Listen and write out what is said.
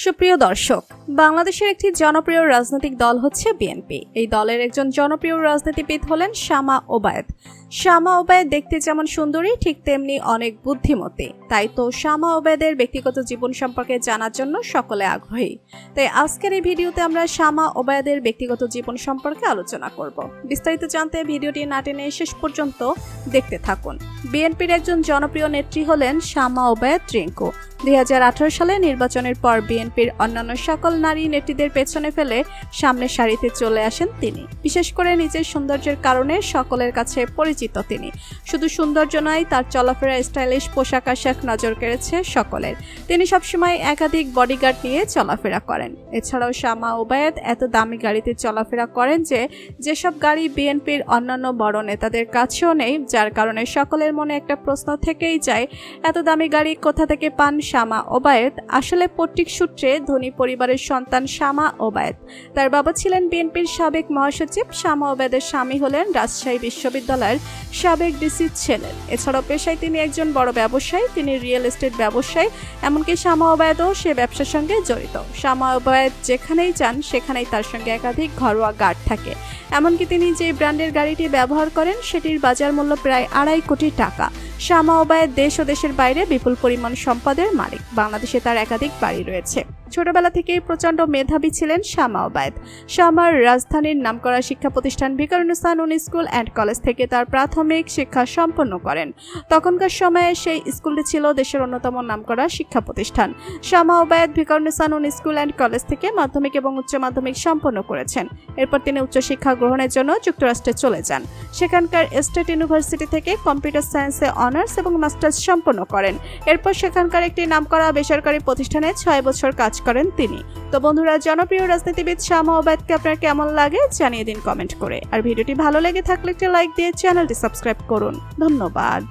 সুপ্রিয় দর্শক, বাংলাদেশের একটি জনপ্রিয় রাজনৈতিক দল হচ্ছে বিএনপি। এই দলের একজন জনপ্রিয় রাজনীতিবিদ হলেন শামা ওবায়েদ। শামা ওবায়েদ দেখতে যেমন সুন্দরী, ঠিক তেমনি অনেক বুদ্ধিমতী। তাই তো শামা ওবায়েদের ব্যক্তিগত জীবন সম্পর্কে জানার জন্য সকলে আগ্রহী। তাই আজকের এই ভিডিওতে আমরা শামা ওবায়েদের ব্যক্তিগত জীবন সম্পর্কে আলোচনা করব। বিস্তারিত জানতে ভিডিওটি না টেনে শেষ পর্যন্ত দেখতে থাকুন। বিএনপির একজন জনপ্রিয় নেত্রী হলেন শামা ওবায়েদ রিঙ্কু। 2018 সালে নির্বাচনের পর বিএনপির অন্যান্য সকল নারী নেত্রীদের পেছনে ফেলে সামনের সারিতে চলে আসেন তিনি। বিশেষ করে নিজের সৌন্দর্যের কারণে সকলের কাছে পরিচিত তিনি। শুধু সৌন্দর্য নয়, তার চলাফেরা, স্টাইলিশ পোশাক আশাক নজর কেড়েছে সকলের। তিনি সবসময় একাধিক বডিগার্ড নিয়ে চলাফেরা করেন। এছাড়াও শামা ওবায়েদ এত দামি গাড়িতে চলাফেরা করেন যেসব গাড়ি বিএনপির অন্যান্য বড় নেতাদের কাছেও নেই, যার কারণে সকলের মনে একটা প্রশ্ন থেকেই যায়, এত দামি গাড়ি কোথা থেকে পান শামা ওবায়েদ? আসলে পৈতৃক সূত্রে ধনী পরিবারের সন্তান শামা ওবায়েদ। তার বাবা ছিলেন বিএনপির সাবেক মহাসচিব। শামা ওবায়েদের স্বামী হলেন রাজশাহী বিশ্ববিদ্যালয়ের সাবেক ডিসি ছিলেন। এছাড়াও পেশায় তিনি একজন বড় ব্যবসায়ী। তিনি রিয়েল এস্টেট ব্যবসায়ী। এমনকি শামা ওবায়েদও সে ব্যবসার সঙ্গে জড়িত। শামা ওবায়েদ যেখানেই যান সেখানেই তার সঙ্গে একাধিক ঘরোয়া গার্ড থাকে। এমনকি তিনি যে ব্র্যান্ডের গাড়িটি ব্যবহার করেন সেটির বাজার মূল্য প্রায় 2.5 কোটি টাকা। শামা ওবায়েদ দেশ ও দেশের বাইরে বিপুল পরিমাণ সম্পদের মালিক। বাংলাদেশে তার একাধিক বাড়ি রয়েছে। ছোটবেলা থেকেই প্রচন্ড মেধাবী ছিলেন শামা ওবায়েদ। শামার রাজধানীর নামকরা শিক্ষা প্রতিষ্ঠান ভিকারুন্নিসা নুন স্কুল অ্যান্ড কলেজ থেকে তার প্রাথমিক শিক্ষা সম্পন্ন করেন। তখনকার সময়ে সেই স্কুলটি ছিল দেশের অন্যতম নামকরা শিক্ষা প্রতিষ্ঠান। শামা ওবায়েদ ভিকারুন্নিসা নুন স্কুল অ্যান্ড কলেজ থেকে মাধ্যমিক এবং উচ্চ মাধ্যমিক সম্পন্ন করেছেন। এরপর তিনি উচ্চশিক্ষা গ্রহণের জন্য যুক্তরাষ্ট্রে চলে যান। সেখানকার স্টেট ইউনিভার্সিটি থেকে কম্পিউটার সায়েন্সে অনার্স এবং মাস্টার্স সম্পন্ন করেন। এরপর সেখানকার একটি নামকরা বেসরকারি প্রতিষ্ঠানে 6 বছর কাজ করেন তিনি। তো বন্ধুরা, জনপ্রিয় রাজনীতিবিদ শামা ওবায়েদকে আপনার কেমন লাগে জানিয়ে দিন কমেন্ট করে। আর ভিডিওটি ভালো লেগে থাকলে একটা লাইক দিয়ে চ্যানেলটি সাবস্ক্রাইব করুন। ধন্যবাদ।